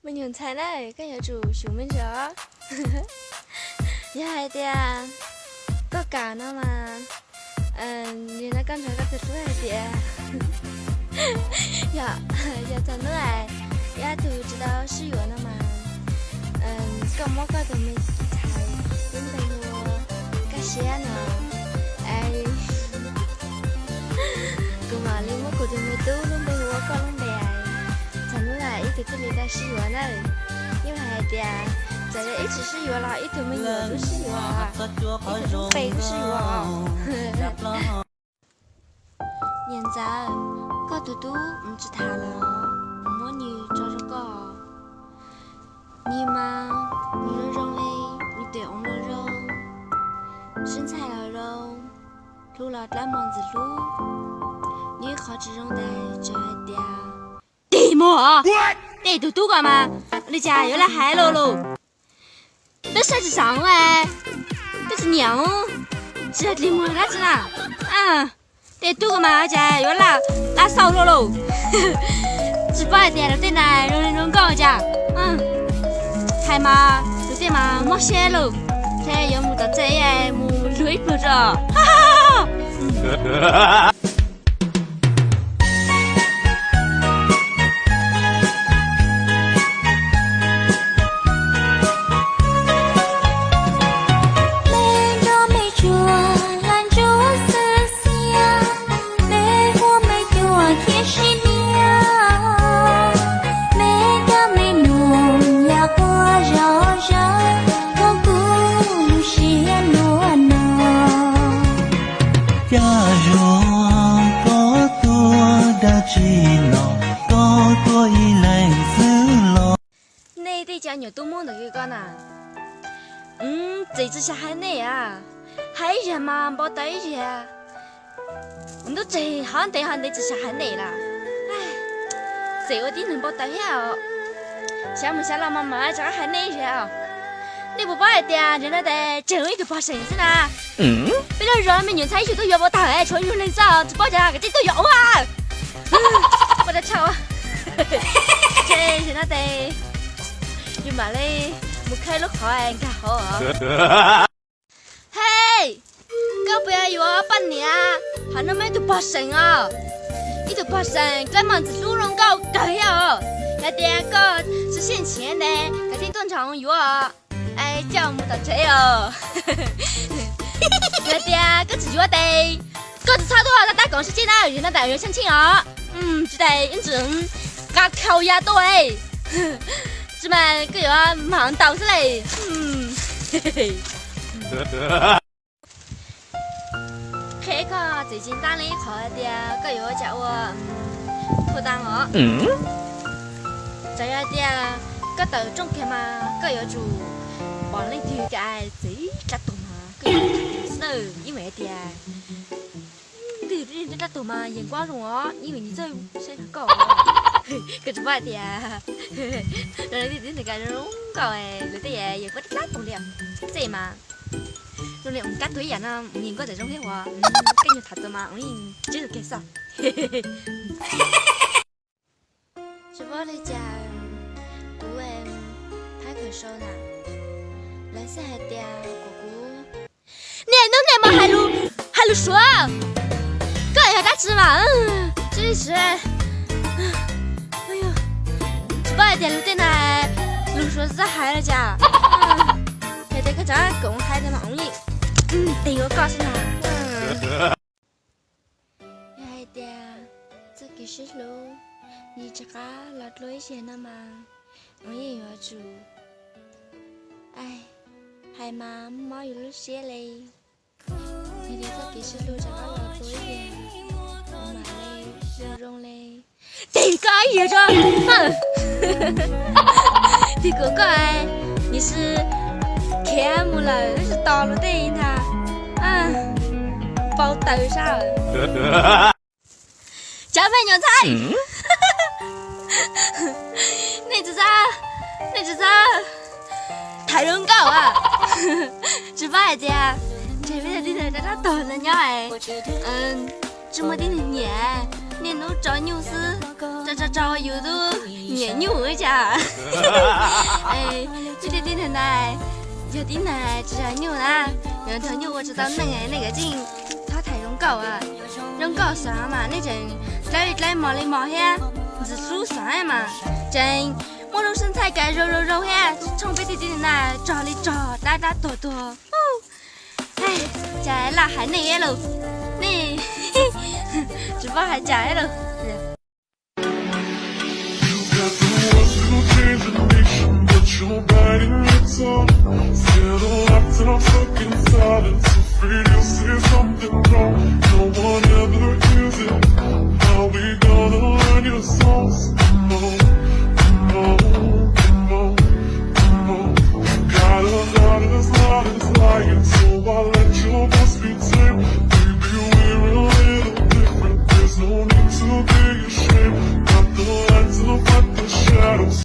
mình nhận thấy này cái nhà chủ chúng mình rõ nhà hai tia có cả nó mà như nó con thấy có thật với hai tia dạ dạ thật nữa này dạ từ chỉ đó sử dụng nó mà có mỗi cái tụi mình thấy đến đây mua cái xe nào ai cứ mà liên mất của tụi mình tú luôn bây mua con luôn bè thật nữa là ít thì cái người ta sử dụng này nhưng mà hai tia giờ ít chỉ sử dụng là ít tụi mình nhiều cũng sử dụng à ít tụi mình cũng sử dụng à hiện giờ có tụi tú chỉ thà là muốn như cho có nhưng mà như rong lên như tiểu nó rong身材là rong lúc là đã mòn gì lúc như khó chỉ rong đây cho hai tia đi mua để tụi tú cả mà đi cha yếu là hai lô lô đó sao chỉ sáng à đó chỉ nhão chỉ là đi mua ra chứ nào à để tụi cả mà cha yếu là sau lô lô chỉ phải tiền đầu tiên này rồi nó còn cha hay mà đầu tiên mà mất xe luôn thế giờ mua tờ giấy mua lưới bự rồi này thì cha nhiều tôi muốn được cái con à chỉ là hai này à hai gì mà bao tay gì à nó chỉ hắn chỉ là hai này là chỉ có tí nữa bao tay à sao làm mà chắc hai này gì à你不把点人家的整一个把绳子呢？bây giờ rồi mình nhìn thấy chúng tôi vào tàu cho như lên sao chỉ bao giờ cái gì tôi有啊我的操这现在的nhưng mà đi một khai lúc hỏi anh cả họ hey các bạn yêu bạn nè hắn nó mấy tụi bác sinh à ít tụi bác sinh cái mà chỉ lưu lượng cao cái à cái tiền có是现钱的cái tiền tuần常有啊哎叫我的车哦cái tiền có chỉ有的个子差多少打广时间啊人家打人相亲啊这得因此嘎扣呀对是嘛个有啊忙到之类嘿嘿嘿个最近打了一考的个有叫我脱单哦这样的个到中间嘛个有住bỏ lên thì cái gì đặt tụi mà cái gì như vậy thì đặt tụi mà nhìn quá rồi á như vậy chơi sẽ có cái chú ba thì rồi thì đến cái đúng rồi rồi thì giờ có cắt tụi liền gì mà rồi liền cắt túi vậy nó nhìn có thể trong thế hòa cái như thật tụi mà nhìn chưa được cái sao chú ba đi chào tụi em thấy cửa sổ nè lấy xe hai tia của cô nè nó nè mà hai lú số cái này đã吃嘛真是哎呦只把点路店来路说是害了家还得个这公害的嘛你得我告诉他hai tia这个是路你这个落落些那嘛我也要住哎hai má máu yêu lúc xé lì thì đi có kỹ sư luôn cho nó là tối về mà lê rong rong lê thì cái gì rồi thì của cái你是看不了那是到了对他包豆sao chả phải nhỏ thay này只是太人高啊只把这这边的地头在那抖了鸟哎这么点的年都找牛丝这找有都年牛一家。哎，这点电台有电台只要牛啦，然后牛我知道那个劲，他太容高啊，容高啥嘛？那阵来毛里毛黑，是属啥嘛？真。我肉身材该肉嘿，从北电台找里找打多多。哦，哎，加啦还那耶喽，你直播还加耶喽。You're biting your tongue. Settle up till I'm stuck in silence. Afraid you'll say something wrong. No one ever hears it. How we gonna learn your songs? Come on.